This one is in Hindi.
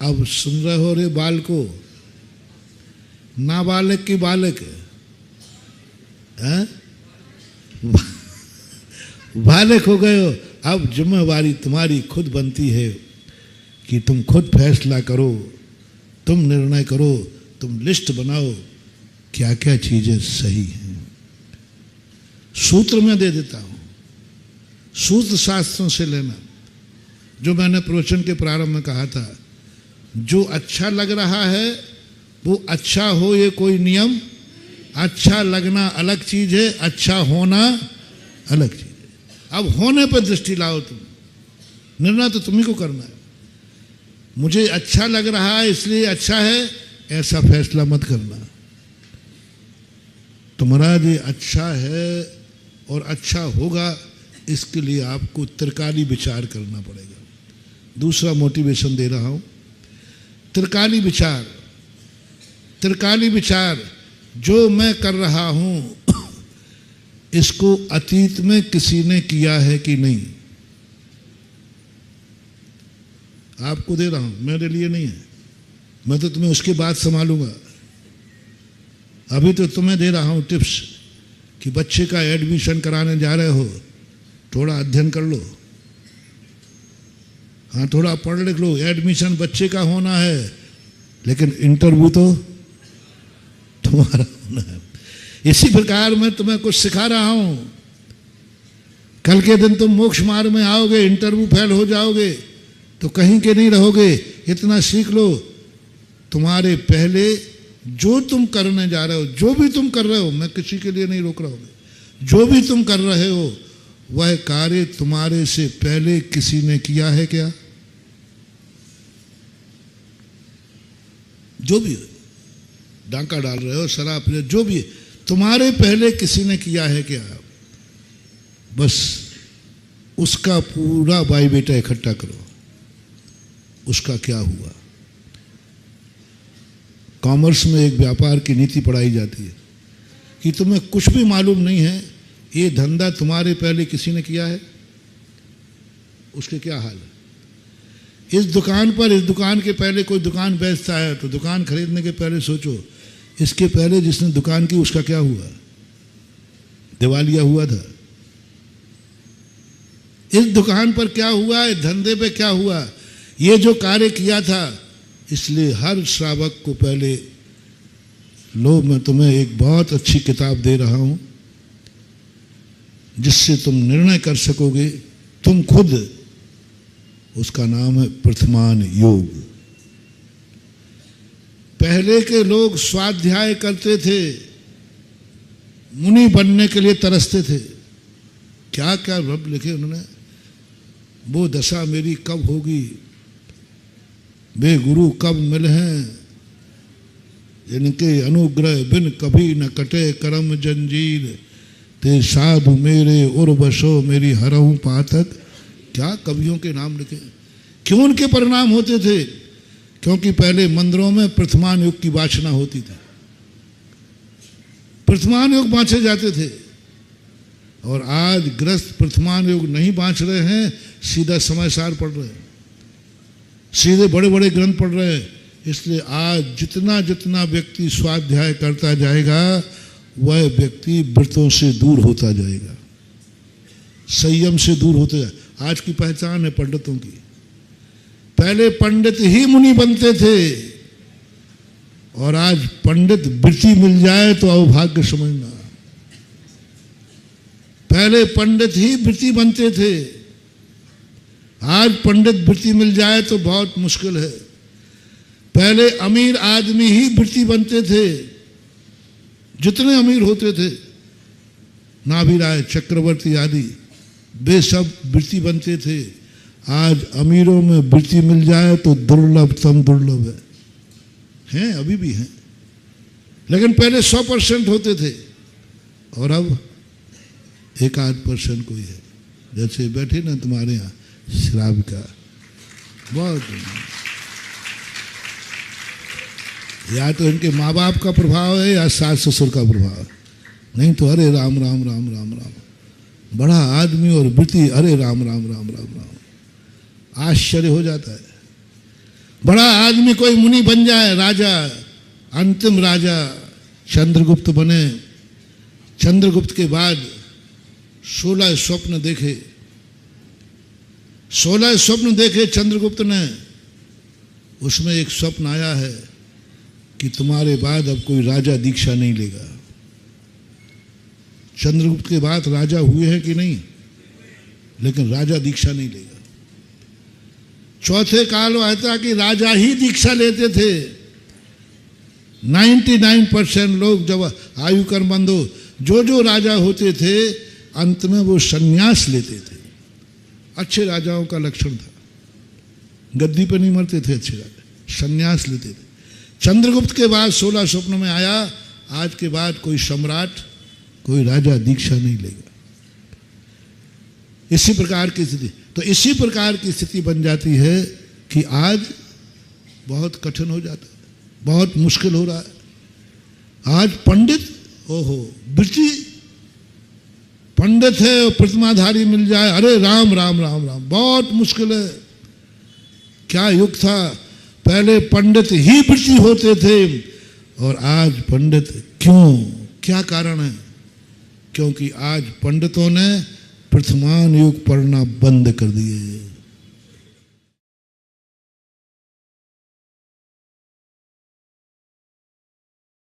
अब सुन रहे हो रे बाल को, नाबालक की बालक है, बालक हो गए हो। अब जिम्मेवारी तुम्हारी खुद बनती है कि तुम खुद फैसला करो, तुम निर्णय करो, तुम लिस्ट बनाओ क्या क्या चीजें सही हैं। सूत्र मैं दे देता हूं, सूत्र शास्त्रों से लेना। जो मैंने प्रवचन के प्रारंभ में कहा था, जो अच्छा लग रहा है वो अच्छा हो, ये कोई नियम। अच्छा लगना अलग चीज है, अच्छा होना अलग चीज है। अब होने पर दृष्टि लाओ तुम, निर्णय तो तुम्ही को करना है। मुझे अच्छा लग रहा है इसलिए अच्छा है, ऐसा फैसला मत करना। तुम्हारा ये अच्छा है और अच्छा होगा, इसके लिए आपको त्रिकाली विचार करना पड़ेगा। दूसरा मोटिवेशन दे रहा हूं, त्रिकाली विचार। त्रिकाली विचार, जो मैं कर रहा हूं इसको अतीत में किसी ने किया है कि नहीं। आपको दे रहा हूं, मेरे लिए नहीं है, मैं तो तुम्हें उसके बाद संभालूंगा। अभी तो तुम्हें दे रहा हूं टिप्स कि बच्चे का एडमिशन कराने जा रहे हो, थोड़ा अध्ययन कर लो, हाँ थोड़ा पढ़ लिख लो। एडमिशन बच्चे का होना है, लेकिन इंटरव्यू तो तुम्हारा होना है। इसी प्रकार मैं तुम्हें कुछ सिखा रहा हूं। कल के दिन तुम मोक्ष मार्ग में आओगे, इंटरव्यू फेल हो जाओगे तो कहीं के नहीं रहोगे। इतना सीख लो, तुम्हारे पहले जो तुम करने जा रहे हो, जो भी तुम कर रहे हो, मैं किसी के लिए नहीं रोक रहा हूं, जो भी तुम कर रहे हो वह कार्य तुम्हारे से पहले किसी ने किया है क्या। जो भी डांका डाल रहे हो, शराब पी रहे हो, जो भी तुम्हारे पहले किसी ने किया है क्या। बस उसका पूरा बायोडेटा इकट्ठा करो, उसका क्या हुआ। कॉमर्स में एक व्यापार की नीति पढ़ाई जाती है कि तुम्हें कुछ भी मालूम नहीं है, ये धंधा तुम्हारे पहले किसी ने किया है, उसके क्या हाल है। इस दुकान पर, इस दुकान के पहले कोई दुकान बेचता है तो दुकान खरीदने के पहले सोचो इसके पहले जिसने दुकान की उसका क्या हुआ, दिवालिया हुआ था। इस दुकान पर क्या हुआ, इस धंधे पे क्या हुआ, ये जो कार्य किया था। इसलिए हर श्रावक को पहले लो, मैं तुम्हें एक बहुत अच्छी किताब दे रहा हूं जिससे तुम निर्णय कर सकोगे तुम खुद। उसका नाम है प्रथमान योग। पहले के लोग स्वाध्याय करते थे, मुनि बनने के लिए तरसते थे। क्या क्या रब लिखे उन्होंने, वो दशा मेरी कब होगी, वे गुरु कब मिल हैं, जिनके अनुग्रह बिन कभी न कटे करम जंजीर, ते साधु मेरे उर्वशो मेरी हरहूं पातक। क्या कवियों के नाम लिखे। क्यों उनके परिणाम होते थे, क्योंकि पहले मंदिरों में प्रथमान युग की वाचना होती थी, प्रथमान युग बाँचे जाते थे। और आज ग्रस्त प्रथमान युग नहीं बाँच रहे हैं, सीधा समय सार पढ़ रहे हैं, सीधे बड़े बड़े ग्रंथ पढ़ रहे हैं। इसलिए आज जितना जितना व्यक्ति स्वाध्याय करता जाएगा वह व्यक्ति व्रतों से दूर होता जाएगा, संयम से दूर होता जाएगा। आज की पहचान है पंडितों की। पहले पंडित ही मुनि बनते थे और आज पंडित वृत्ति मिल जाए तो अवभाग्य समझना। पहले पंडित ही वृत्ति बनते थे, आज पंडित वृत्ति मिल जाए तो बहुत मुश्किल है। पहले अमीर आदमी ही वृत्ति बनते थे, जितने अमीर होते थे, नाभिराय, चक्रवर्ती आदि, वे सब वृत्ति बनते थे। आज अमीरों में वृत्ति मिल जाए तो दुर्लभतम दुर्लभ है, अभी भी हैं, लेकिन पहले 100% होते थे और अब 1-8% कोई है। जैसे बैठे ना तुम्हारे यहाँ श्राविका, बहुत या तो इनके माँ बाप का प्रभाव है या सास ससुर का प्रभाव, नहीं तो अरे राम राम राम राम राम, बड़ा आदमी और वृत्ति अरे राम राम राम राम राम, आश्चर्य हो जाता है। बड़ा आदमी कोई मुनि बन जाए, राजा, अंतिम राजा चंद्रगुप्त बने। चंद्रगुप्त के बाद 16 स्वप्न देखे, 16 स्वप्न देखे चंद्रगुप्त ने। उसमें एक स्वप्न आया है कि तुम्हारे बाद अब कोई राजा दीक्षा नहीं लेगा। चंद्रगुप्त के बाद राजा हुए हैं कि नहीं, लेकिन राजा दीक्षा नहीं लेगा। चौथे काल में आता कि राजा ही दीक्षा लेते थे। 99% लोग जब आयु कर्म बंद हो, जो राजा होते थे अंत में वो संन्यास लेते थे। अच्छे राजाओं का लक्षण था, गद्दी पर नहीं मरते थे अच्छे राजा, संन्यास लेते थे। चंद्रगुप्त के बाद 16 स्वप्न में आया, आज के बाद कोई सम्राट, कोई राजा दीक्षा नहीं लेगा। इसी प्रकार की स्थिति, तो इसी प्रकार की स्थिति बन जाती है कि आज बहुत कठिन हो जाता है, बहुत मुश्किल हो रहा है। आज पंडित, ओहो वृत्ति पंडित है और प्रतिमाधारी मिल जाए, अरे राम राम राम राम, बहुत मुश्किल है। क्या युग था, पहले पंडित ही वृत्ति होते थे और आज पंडित क्यों, क्या कारण है? क्योंकि आज पंडितों ने प्रथमान युग पढ़ना बंद कर दिए।